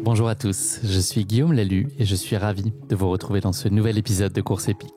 Bonjour à tous, je suis Guillaume Lalu et je suis ravi de vous retrouver dans ce nouvel épisode de Course Épique.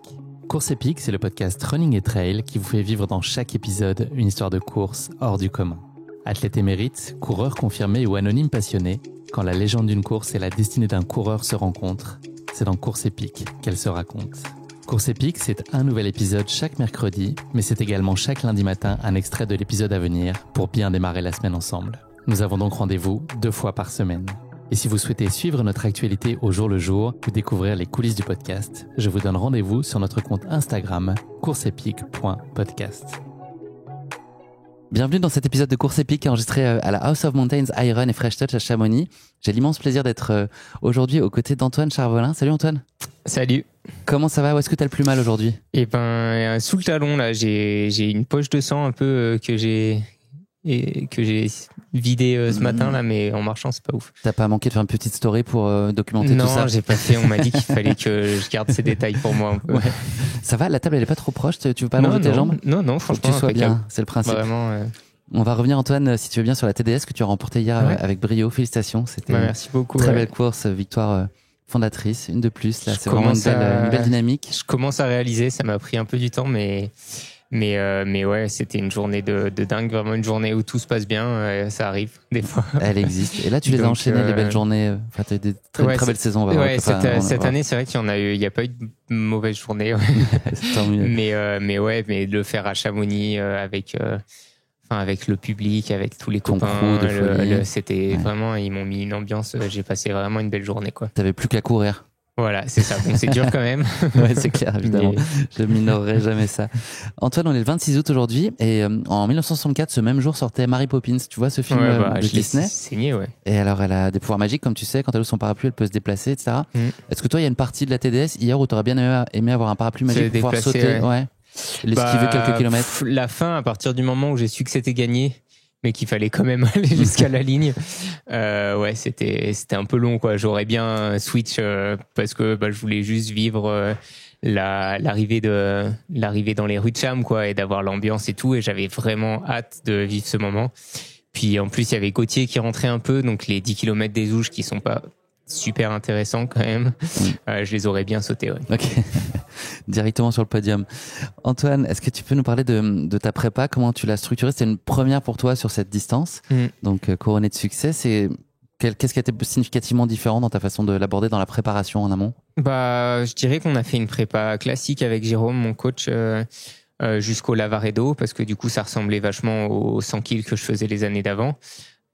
Course Épique, c'est le podcast Running et Trail qui vous fait vivre dans chaque épisode une histoire de course hors du commun. Athlète émérite, coureur confirmé ou anonyme passionné, quand la légende d'une course et la destinée d'un coureur se rencontrent, c'est dans Course Épique qu'elle se raconte. Course Épique, c'est un nouvel épisode chaque mercredi, mais c'est également chaque lundi matin un extrait de l'épisode à venir pour bien démarrer la semaine ensemble. Nous avons donc rendez-vous 2 fois par semaine. Et si vous souhaitez suivre notre actualité au jour le jour ou découvrir les coulisses du podcast, je vous donne rendez-vous sur notre compte Instagram courseepique.podcast. Bienvenue dans cet épisode de Course Épique enregistré à la House of Mountains Iron et Fresh Touch à Chamonix. J'ai l'immense plaisir d'être aujourd'hui aux côtés d'Antoine Charvolin. Salut Antoine. Salut. Comment ça va? Où est-ce que tu as le plus mal aujourd'hui? Eh ben, sous le talon, là, j'ai une poche de sang un peu que j'ai vidé ce matin là, mais en marchant c'est pas ouf. T'as pas manqué de faire une petite story pour documenter tout ça? Non, j'ai pas fait. On m'a dit qu'il fallait que je garde ces détails pour moi un peu. Ouais. Ça va, la table elle est pas trop proche? Tu veux pas allonger tes jambes? Non, faut franchement que tu sois bien, c'est le principe. Vraiment. On va revenir Antoine, si tu veux bien, sur la TDS que tu as remportée hier avec brio. Félicitations, c'était merci beaucoup. Très belle course, victoire fondatrice, une de plus. Là, c'est vraiment une belle dynamique. Je commence à réaliser, ça m'a pris un peu du temps, mais ouais, c'était une journée de dingue, vraiment une journée où tout se passe bien, ça arrive des fois. Elle existe. Et là, tu les as enchaînées, les belles journées. Enfin, tu as eu des très belles saisons. Cette année, c'est vrai qu'il y en a eu, il n'y a pas eu de mauvaise journée. Ouais. Tant mieux. Mais de le faire à Chamonix avec le public, avec tous les Ton copains, crew de folie. c'était vraiment, ils m'ont mis une ambiance. J'ai passé vraiment une belle journée, quoi. T'avais plus qu'à courir. Voilà, c'est ça. Bon, c'est dur quand même. Ouais, c'est clair, évidemment. Je minorerai jamais ça. Antoine, on est le 26 août aujourd'hui et en 1964, ce même jour, sortait Mary Poppins. Tu vois ce film de Disney? Saigné, ouais. Et alors, elle a des pouvoirs magiques, comme tu sais, quand elle ouvre son parapluie, elle peut se déplacer, etc. Est-ce que toi, il y a une partie de la TDS hier où tu aurais bien aimé avoir un parapluie magique pour pouvoir sauter? Ouais. L'esquiver quelques kilomètres. La fin, à partir du moment où j'ai su que c'était gagné, mais qu'il fallait quand même aller jusqu'à la ligne. C'était un peu long, quoi. J'aurais bien switch parce que je voulais juste vivre l'arrivée dans les rues de Cham, quoi, et d'avoir l'ambiance et tout. Et j'avais vraiment hâte de vivre ce moment. Puis en plus, il y avait Gauthier qui rentrait un peu, donc les 10 km des Ouges qui sont pas super intéressants quand même. Je les aurais bien sautés. Ouais. Ok. Directement sur le podium. Antoine, est-ce que tu peux nous parler de ta prépa? Comment tu l'as structurée? C'était une première pour toi sur cette distance. Donc, couronnée de succès. Qu'est-ce qui a été significativement différent dans ta façon de l'aborder dans la préparation en amont? Je dirais qu'on a fait une prépa classique avec Jérôme, mon coach, jusqu'au Lavaredo, parce que du coup, ça ressemblait vachement aux 100 kills que je faisais les années d'avant.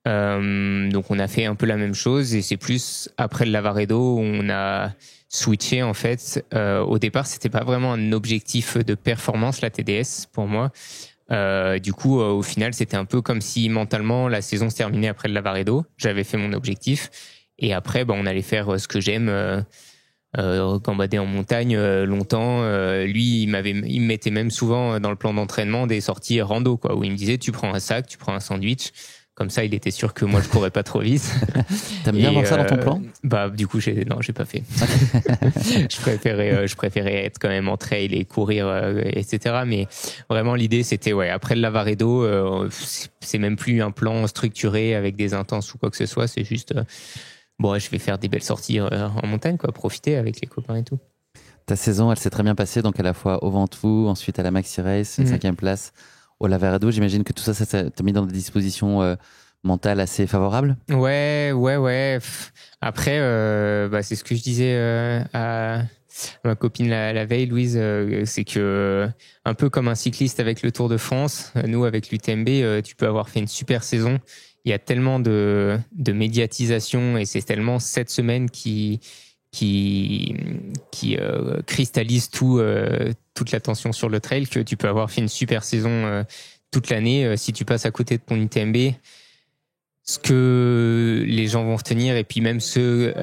Donc on a fait un peu la même chose et c'est plus après le Lavaredo où on a switché en fait. Au départ, c'était pas vraiment un objectif de performance la TDS pour moi. Du coup, au final, c'était un peu comme si mentalement la saison se terminait après le Lavaredo. J'avais fait mon objectif et après, on allait faire ce que j'aime. Gambader en montagne longtemps. Lui, il me mettait même souvent dans le plan d'entraînement des sorties rando, quoi, où il me disait tu prends un sac, tu prends un sandwich. Comme ça, il était sûr que moi, je courais pas trop vite. T'aimes bien voir ça dans ton plan? Du coup, j'ai pas fait. je préférais être quand même en trail et courir, etc. Mais vraiment, l'idée, c'était, après le Lavaredo, c'est même plus un plan structuré avec des intenses ou quoi que ce soit. C'est juste, je vais faire des belles sorties en montagne, quoi, profiter avec les copains et tout. Ta saison, elle s'est très bien passée, donc à la fois au Ventoux, ensuite à la Maxi Race, 5e place. Au Lavaredo, j'imagine que tout ça t'a mis dans des dispositions mentales assez favorables? Ouais. Après, c'est ce que je disais à ma copine la veille, Louise, c'est que un peu comme un cycliste avec le Tour de France, nous avec l'UTMB, tu peux avoir fait une super saison. Il y a tellement de médiatisation et c'est tellement cette semaine qui cristallise toute l'attention sur le trail que tu peux avoir fait une super saison toute l'année. Si tu passes à côté de ton UTMB, ce que les gens vont retenir et puis même ce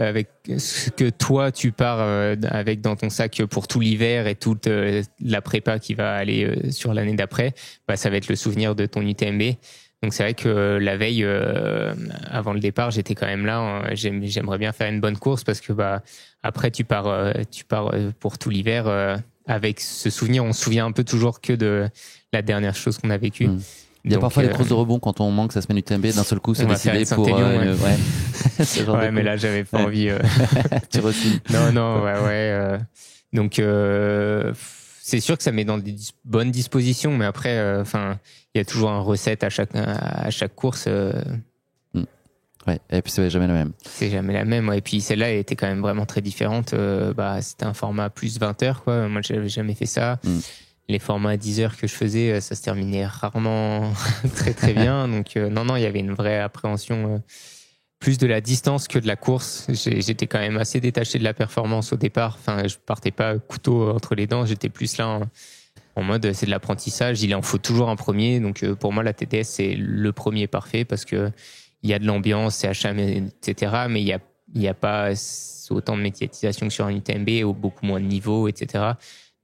que toi tu pars avec dans ton sac pour tout l'hiver et toute la prépa qui va aller sur l'année d'après, ça va être le souvenir de ton UTMB. Donc c'est vrai que la veille, avant le départ, j'étais quand même là. J'aimerais bien faire une bonne course parce que après tu pars pour tout l'hiver avec ce souvenir. On se souvient un peu toujours que de la dernière chose qu'on a vécue. Il y a parfois des courses de rebond quand on manque sa semaine UTMB, d'un seul coup se décider pour... ouais, mais là, j'avais pas envie... Tu re-signes. Non, donc, c'est sûr que ça met dans des bonnes dispositions, mais après, il y a toujours une recette à chaque course. Ouais, et puis c'est jamais la même. C'est jamais la même, ouais. Et puis celle-là, elle était quand même vraiment très différente. C'était un format plus 20 heures, quoi. Moi, j'avais jamais fait ça. Les formats 10 heures que je faisais, ça se terminait rarement très très bien. Donc non, il y avait une vraie appréhension plus de la distance que de la course. J'étais quand même assez détaché de la performance au départ. Enfin, je partais pas couteau entre les dents. J'étais plus là en mode c'est de l'apprentissage. Il en faut toujours un premier. Donc pour moi, la TDS c'est le premier parfait parce que il y a de l'ambiance, c'est HM, etc. Mais il y a pas autant de médiatisation que sur un UTMB ou beaucoup moins de niveau, etc.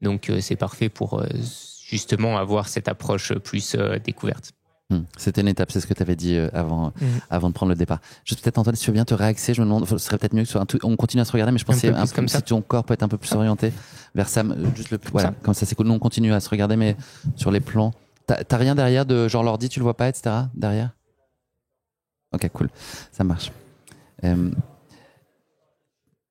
Donc c'est parfait pour justement avoir cette approche plus découverte. C'était une étape, c'est ce que tu avais dit avant de prendre le départ. Juste peut-être Antoine, si tu veux bien te réaxer, je me demande, ce serait peut-être mieux que on continue à se regarder, mais je pense que si ton corps peut être un peu plus orienté vers ça, voilà, comme ça c'est cool. Nous on continue à se regarder, mais sur les plans, t'as rien derrière de genre l'ordi, tu le vois pas, etc. derrière? Ok, cool, ça marche.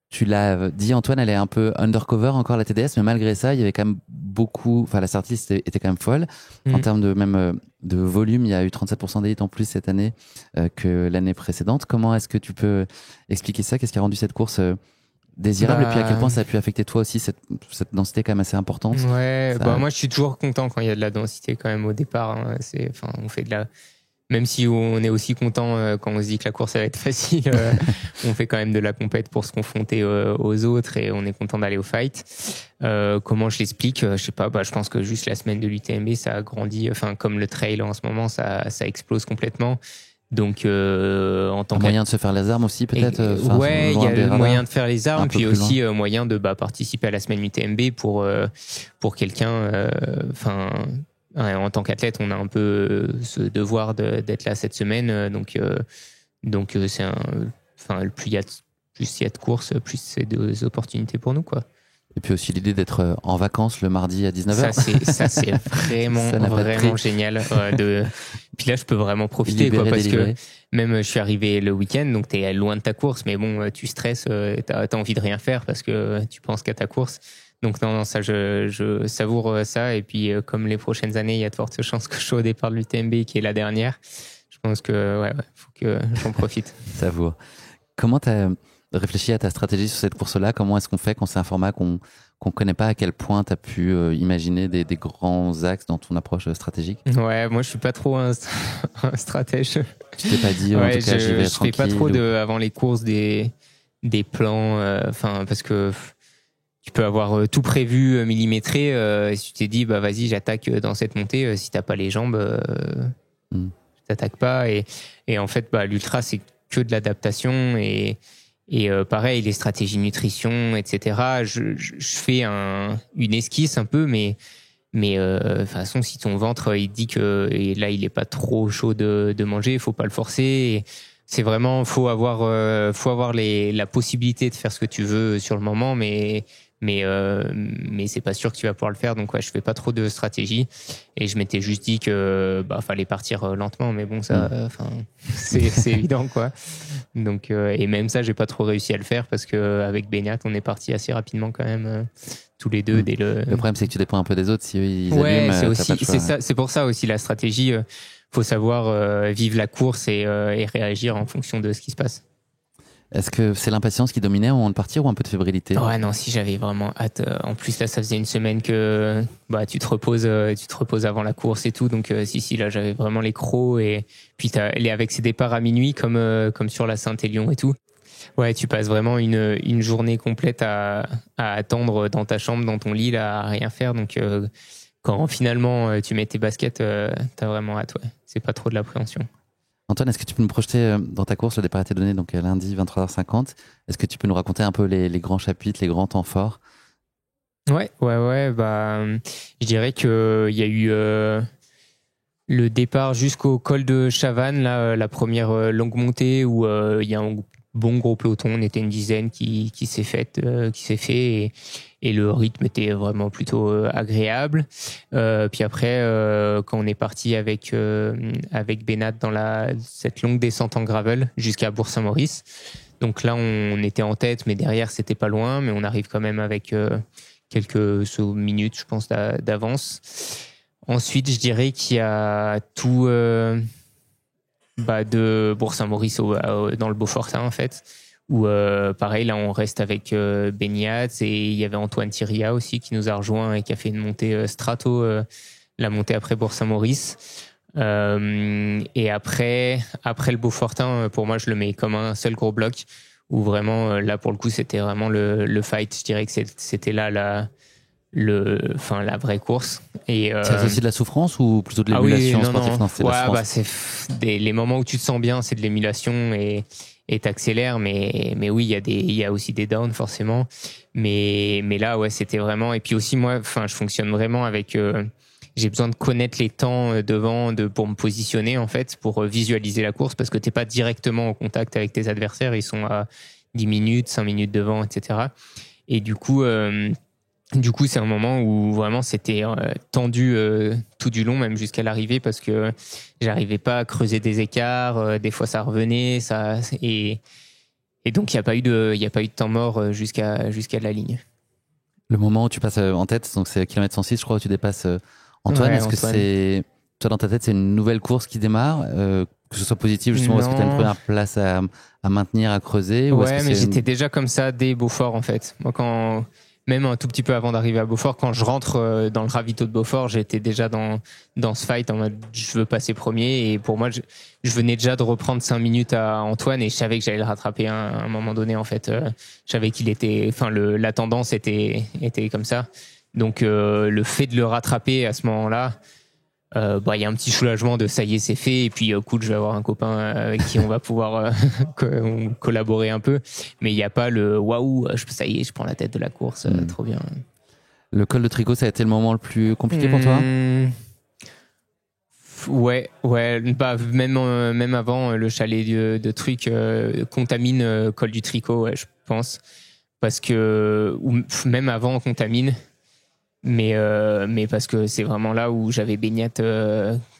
Tu l'as dit, Antoine, elle est un peu undercover encore la TDS, mais malgré ça, il y avait quand même beaucoup. Enfin, la sortie était quand même folle en termes de volume. Il y a eu 37% d'élite en plus cette année que l'année précédente. Comment est-ce que tu peux expliquer ça? Qu'est-ce qui a rendu cette course désirable et puis à quel point ça a pu affecter toi aussi cette densité quand même assez importante? Ouais, moi je suis toujours content quand il y a de la densité quand même au départ. Hein. On fait de la. Même si on est aussi content quand on se dit que la course va être facile, on fait quand même de la compète pour se confronter aux autres et on est content d'aller au fight. Comment je l'explique? Je sais pas. Je pense que juste la semaine de l'UTMB, ça a grandi. Enfin, comme le trail en ce moment, ça explose complètement. Donc, en tant moyen de se faire les armes aussi, peut-être. Ouais, il y a le moyen de faire les armes, puis aussi moyen de participer à la semaine UTMB pour quelqu'un. En tant qu'athlète, on a un peu ce devoir d'être là cette semaine. Donc c'est plus il y a de courses, plus c'est des opportunités pour nous, quoi. Et puis aussi l'idée d'être en vacances le mardi à 19h. Ça c'est vraiment génial. Puis là, je peux vraiment profiter, quoi, parce que même je suis arrivé le week-end, donc t'es loin de ta course, mais bon, tu stresses, t'as envie de rien faire parce que tu penses qu'à ta course. Donc non, ça, je savoure ça. Et puis, comme les prochaines années, il y a de fortes chances que je sois au départ de l'UTMB, qui est la dernière. Je pense que faut que j'en profite. Savoure. Comment tu as réfléchi à ta stratégie sur cette course-là? Comment est-ce qu'on fait quand c'est un format qu'on connaît pas? À quel point tu as pu imaginer des grands axes dans ton approche stratégique? Ouais, moi, je suis pas trop un stratège. Tu t'es pas dit, en tout cas, j'y vais tranquille? Je fais pas trop avant les courses des plans, parce que tu peux avoir tout prévu, millimétré. Si tu t'es dit, vas-y, j'attaque dans cette montée, si t'as pas les jambes, t'attaques pas. Et en fait, l'ultra, c'est que de l'adaptation. Et pareil, les stratégies nutrition, etc. Je fais une esquisse un peu, mais de toute façon, si ton ventre, il dit que et là, il est pas trop chaud de manger, il faut pas le forcer. Et c'est vraiment, faut avoir la possibilité de faire ce que tu veux sur le moment, mais c'est pas sûr que tu vas pouvoir le faire. Donc je fais pas trop de stratégie et je m'étais juste dit que fallait partir lentement, mais bon, ça c'est évident, quoi. Donc et même ça, j'ai pas trop réussi à le faire parce que avec Benyat, on est parti assez rapidement quand même, tous les deux. Le problème, c'est que tu dépends un peu des autres. Si eux, ils allument, c'est pour ça aussi la stratégie. Faut savoir vivre la course et réagir en fonction de ce qui se passe. Est-ce que c'est l'impatience qui dominait avant de partir ou un peu de fébrilité? Ouais, non, si j'avais vraiment hâte. En plus, là, ça faisait une semaine que tu te reposes avant la course et tout. Donc, si, là, j'avais vraiment les crocs. Et puis, avec ces départs à minuit, comme sur la Saint-Élion et tout. Ouais, tu passes vraiment une journée complète à attendre dans ta chambre, dans ton lit, là, à rien faire. Donc, quand finalement tu mets tes baskets, t'as vraiment hâte, ouais. C'est pas trop de l'appréhension. Antoine, est-ce que tu peux nous projeter dans ta course? Le départ a été donné donc lundi 23h50. Est-ce que tu peux nous raconter un peu les grands chapitres, les grands temps forts? Ouais. Je dirais que il y a eu le départ jusqu'au col de Chavannes, là, la première longue montée où il y a bon gros peloton. On était une dizaine qui s'est fait et le rythme était vraiment plutôt agréable. Puis après, quand on est parti avec Benat dans cette longue descente en gravel jusqu'à Bourg-Saint-Maurice, donc là on était en tête, mais derrière c'était pas loin, mais on arrive quand même avec quelques minutes, je pense, d'avance. Ensuite, je dirais qu'il y a tout de Bourg-Saint-Maurice dans le Beaufortin, en fait, où pareil, là, on reste avec Beniat, et il y avait Antoine Thieria aussi qui nous a rejoint et qui a fait une montée strato, la montée après Bourg-Saint-Maurice. Et après le Beaufortin, pour moi, je le mets comme un seul gros bloc, où vraiment, là, pour le coup, c'était vraiment le fight. Je dirais que c'était là la vraie course. Et c'est aussi de la souffrance ou plutôt de l'émulation sportive? Non, c'est les moments où tu te sens bien, c'est de l'émulation et t'accélères, mais oui, il y a aussi des downs forcément, mais là ouais, c'était vraiment. Et puis aussi moi, je fonctionne vraiment avec j'ai besoin de connaître les temps devant pour me positionner, en fait, pour visualiser la course, parce que t'es pas directement en contact avec tes adversaires, ils sont à 10 minutes, 5 minutes devant, etc. Et du coup, c'est un moment où vraiment c'était tendu tout du long, même jusqu'à l'arrivée, parce que j'arrivais pas à creuser des écarts. Des fois, ça revenait, et donc il y a pas eu de temps mort jusqu'à la ligne. Le moment où tu passes en tête, donc c'est kilomètre 106, je crois, où tu dépasses Antoine. Ouais, est-ce Antoine. que c'est toi dans ta tête, c'est une nouvelle course qui démarre, que ce soit positif justement, parce que tu as une première place à maintenir, à creuser? Ou ouais, mais j'étais déjà comme ça dès Beaufort, en fait. Moi, même un tout petit peu avant d'arriver à Beaufort, quand je rentre dans le ravito de Beaufort, j'étais déjà dans ce fight en mode je veux passer premier. Et pour moi, je venais déjà de reprendre 5 minutes à Antoine, et je savais que j'allais le rattraper à un moment donné, en fait. Je savais qu'il était, la tendance était comme ça. Donc le fait de le rattraper à ce moment-là, il y a un petit soulagement de ça y est, c'est fait, et puis cool, je vais avoir un copain avec qui on va pouvoir collaborer un peu, mais il n'y a pas le waouh, ça y est, je prends la tête de la course, trop bien. Le col de Tricot, ça a été le moment le plus compliqué pour toi? Ouais, même avant, le chalet de trucs Contamine, col du Tricot, ouais, je pense, parce que même avant Contamine. Mais parce que c'est vraiment là où j'avais Beignat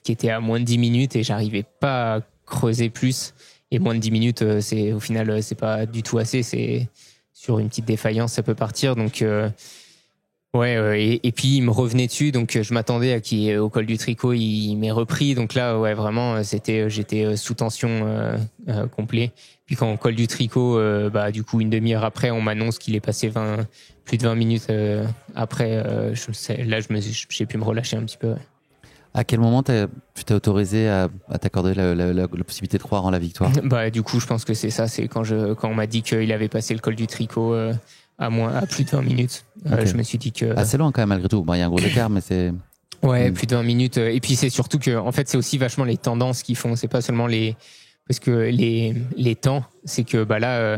qui était à moins de 10 minutes et j'arrivais pas à creuser plus. Et moins de 10 minutes, au final, c'est pas du tout assez. C'est sur une petite défaillance, ça peut partir. Donc, et puis il me revenait dessus. Donc, je m'attendais à au col du Tricot, il m'ait repris. Donc là, ouais, vraiment, j'étais sous tension complet. Puis quand on col du Tricot, du coup, une demi-heure après, on m'annonce qu'il est passé plus de 20 minutes après. J'ai pu me relâcher un petit peu. Ouais. À quel moment tu t'es autorisé à t'accorder la possibilité de croire en la victoire? Du coup, je pense que c'est ça. C'est quand on m'a dit qu'il avait passé le col du Tricot à plus de 20 minutes. Okay. Je me suis dit que... c'est long quand même, malgré tout. Il y a un gros écart, mais c'est... Ouais, plus de 20 minutes. Et puis c'est surtout que, en fait, c'est aussi vachement les tendances qui font. C'est pas seulement parce que les temps, c'est que là,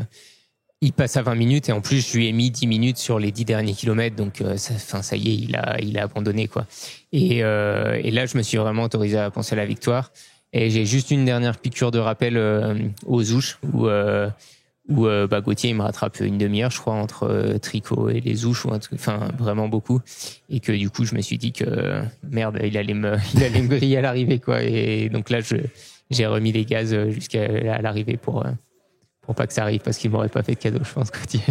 il passe à 20 minutes et en plus, je lui ai mis 10 minutes sur les 10 derniers kilomètres. Donc, ça y est, il a abandonné, quoi. Et là, je me suis vraiment autorisé à penser à la victoire. Et j'ai juste une dernière piqûre de rappel aux Ouches où Gauthier il me rattrape une demi-heure, je crois, entre Tricot et les Ouches, vraiment beaucoup. Et que du coup, je me suis dit que merde, il allait me griller à l'arrivée, quoi. Et donc là, j'ai remis les gaz jusqu'à l'arrivée pour pas que ça arrive, parce qu'il m'aurait pas fait de cadeau, je pense, Gauthier.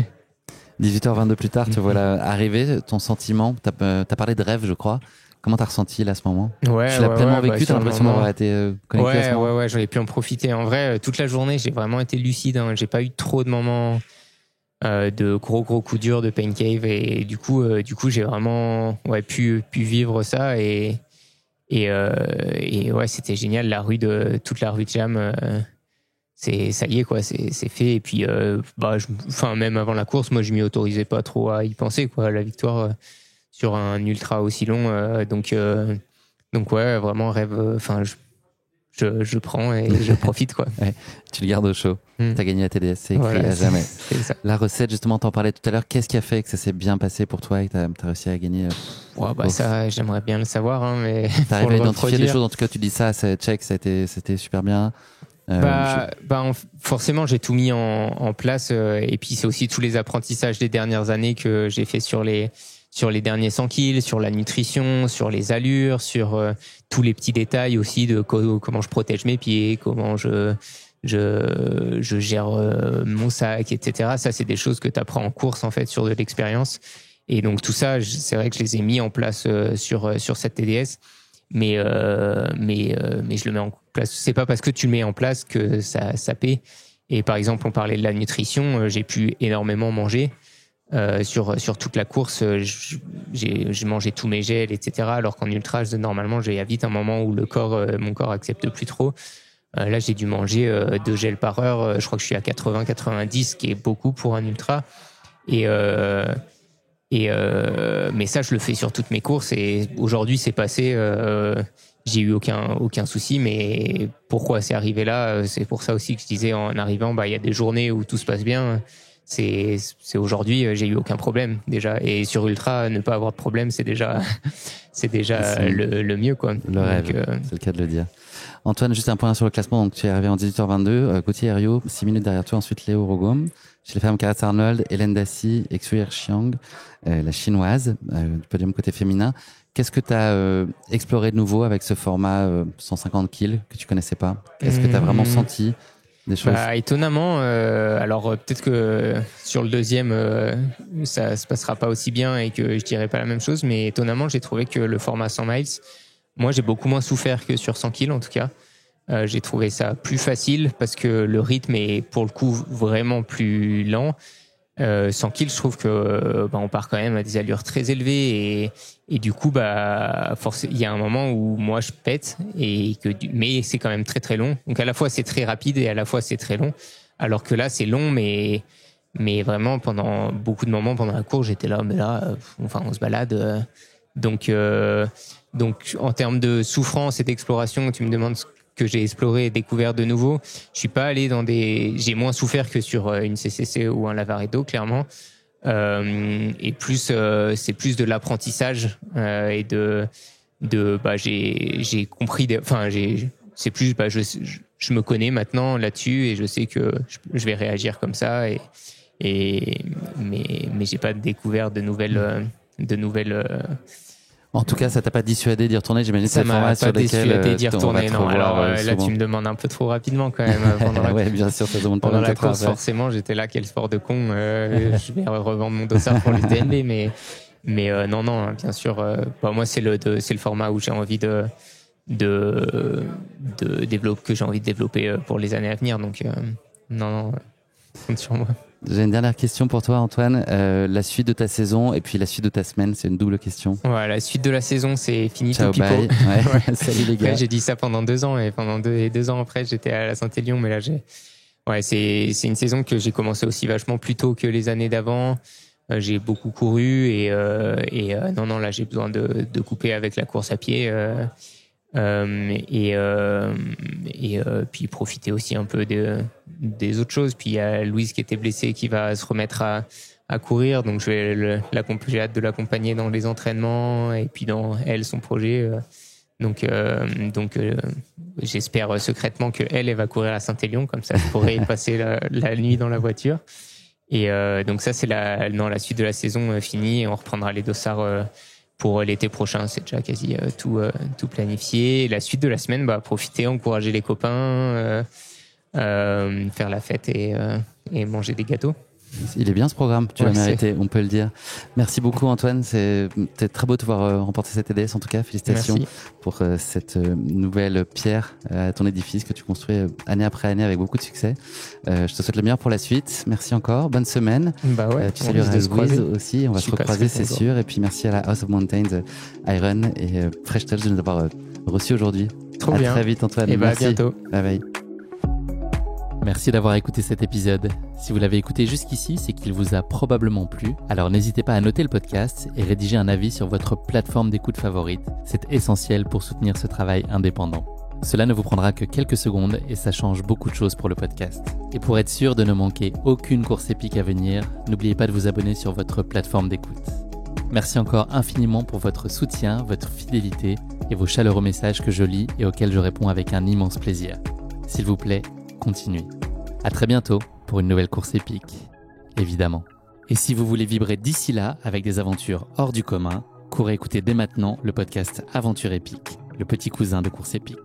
18h22 plus tard, te voilà arrivé. Ton sentiment, t'as parlé de rêve, je crois. Comment t'as ressenti là, à ce moment? Ouais, tu l'as pleinement vécu, t'as l'impression d'avoir été connecté à ce moment? Ouais, j'en ai pu en profiter. En vrai, toute la journée, j'ai vraiment été lucide. Hein. J'ai pas eu trop de moments de gros coups durs de pain cave, et du coup, j'ai vraiment pu vivre ça, et ouais, c'était génial. Toute la rue de Jam. Ça y est, quoi, c'est fait. Et puis même avant la course, moi je m'y autorisais pas trop à y penser, quoi, la victoire sur un ultra aussi long, donc ouais, vraiment rêve. Je prends et je profite, quoi. Ouais, tu le gardes au chaud. T'as gagné la TDS, c'est écrit à jamais. C'est ça. La recette, justement, t'en parlais tout à l'heure. Qu'est-ce qui a fait que ça s'est bien passé pour toi et que t'as réussi à gagner? Ça, j'aimerais bien le savoir, hein, mais t'arrives à identifier des choses. En tout cas, tu dis ça, c'est check, c'était super bien. Forcément, j'ai tout mis en place. Et puis, c'est aussi tous les apprentissages des dernières années que j'ai fait sur les derniers 100 kills, sur la nutrition, sur les allures, sur tous les petits détails aussi de comment je protège mes pieds, comment je gère mon sac, etc. Ça, c'est des choses que tu apprends en course, en fait, sur de l'expérience. Et donc, tout ça, c'est vrai que je les ai mis en place sur cette TDS. Mais je le mets en place. C'est pas parce que tu le mets en place que ça paie. Et par exemple, on parlait de la nutrition. J'ai pu énormément manger sur toute la course. J'ai mangé tous mes gels, etc. Alors qu'en ultra, normalement, j'ai vite un moment où mon corps accepte plus trop. Là, j'ai dû manger 2 gels par heure. Je crois que je suis à 80-90, ce qui est beaucoup pour un ultra. Mais ça, je le fais sur toutes mes courses. Et aujourd'hui, c'est passé. J'ai eu aucun souci. Mais pourquoi c'est arrivé là? C'est pour ça aussi que je disais en arrivant, il y a des journées où tout se passe bien. C'est aujourd'hui, j'ai eu aucun problème déjà. Et sur ultra, ne pas avoir de problème, c'est déjà le mieux, quoi. Le rêve, c'est le cas de le dire. Antoine, juste un point sur le classement. Donc, tu es arrivé en 18h22. Gauthier Herriot, 6 minutes derrière toi. Ensuite, Léo Rogom. Chez les femmes, Karat Arnold, Hélène Dassy, Xue Xiang, la chinoise, du podium côté féminin. Qu'est-ce que tu as exploré de nouveau avec ce format 150 kills que tu connaissais pas? Est-ce que tu as vraiment senti des choses? Étonnamment, alors peut-être que sur le deuxième, ça se passera pas aussi bien et que je dirais pas la même chose, mais étonnamment, j'ai trouvé que le format 100 miles, moi, j'ai beaucoup moins souffert que sur 100 kills en tout cas. J'ai trouvé ça plus facile parce que le rythme est pour le coup vraiment plus lent. 100 kills, je trouve que on part quand même à des allures très élevées et du coup il y a un moment où moi je pète mais c'est quand même très très long. Donc à la fois c'est très rapide et à la fois c'est très long. Alors que là c'est long mais vraiment pendant beaucoup de moments pendant la course j'étais là on se balade. Donc en termes de souffrance et d'exploration, tu me demandes ce que j'ai exploré et découvert de nouveau. Je suis pas allé j'ai moins souffert que sur une CCC ou un Lavaredo, clairement. Et c'est plus de l'apprentissage et j'ai compris. C'est plus je me connais maintenant là-dessus et je sais que je vais réagir comme ça mais j'ai pas découvert de nouvelles. En tout cas, ça t'a pas dissuadé d'y retourner, j'imagine. Ça m'a pas dissuadé d'y retourner, non. Alors là, tu me demandes un peu trop rapidement quand même. Ouais, bien sûr, ça demande pendant la course, forcément, j'étais là, quel sport de con. Je vais revendre mon dossard pour l'UTMB, mais non, bien sûr. Moi, c'est le format où j'ai envie de développer, que j'ai envie de développer pour les années à venir. Donc, non, compte sur moi. J'ai une dernière question pour toi, Antoine. La suite de ta saison et puis la suite de ta semaine, c'est une double question. Ouais, la suite de la saison, c'est fini. Ciao, bye. Ouais. Salut les gars. Après, j'ai dit ça pendant 2 ans et pendant 2 ans après, j'étais à la Saint-Élion, mais là, c'est une saison que j'ai commencé aussi vachement plus tôt que les années d'avant. J'ai beaucoup couru et non, là, j'ai besoin de couper avec la course à pied. Puis profiter aussi un peu des autres choses. Puis il y a Louise qui était blessée qui va se remettre à courir, donc j'ai hâte de l'accompagner dans les entraînements et puis dans son projet. Donc j'espère secrètement qu'elle va courir à Saint-Élion, comme ça je pourrai passer la nuit dans la voiture. Et donc ça c'est la suite de la saison finie et on reprendra les dossards pour l'été prochain. C'est déjà quasi tout planifié. Et la suite de la semaine, profiter, encourager les copains, faire la fête et manger des gâteaux. Il est bien ce programme, tu l'as mérité, on peut le dire. Merci beaucoup Antoine, c'était très beau de te voir remporter cette TDS en tout cas. Félicitations. Merci. Pour cette nouvelle pierre à ton édifice que tu construis année après année avec beaucoup de succès. Je te souhaite le meilleur pour la suite. Merci encore, bonne semaine. Tu salueras Louise aussi, on va se recroiser c'est sûr. Et puis merci à la House of Mountains, Iron et Fresh Touch de nous avoir reçus aujourd'hui. Trop bien. À très vite Antoine. Et merci. À bientôt. Bye bye. Merci d'avoir écouté cet épisode. Si vous l'avez écouté jusqu'ici, c'est qu'il vous a probablement plu. Alors n'hésitez pas à noter le podcast et rédiger un avis sur votre plateforme d'écoute favorite. C'est essentiel pour soutenir ce travail indépendant. Cela ne vous prendra que quelques secondes et ça change beaucoup de choses pour le podcast. Et pour être sûr de ne manquer aucune course épique à venir, n'oubliez pas de vous abonner sur votre plateforme d'écoute. Merci encore infiniment pour votre soutien, votre fidélité et vos chaleureux messages que je lis et auxquels je réponds avec un immense plaisir. S'il vous plaît, continuer. À très bientôt pour une nouvelle course épique, évidemment. Et si vous voulez vibrer d'ici là avec des aventures hors du commun, courez écouter dès maintenant le podcast Aventure épique, le petit cousin de Course épique.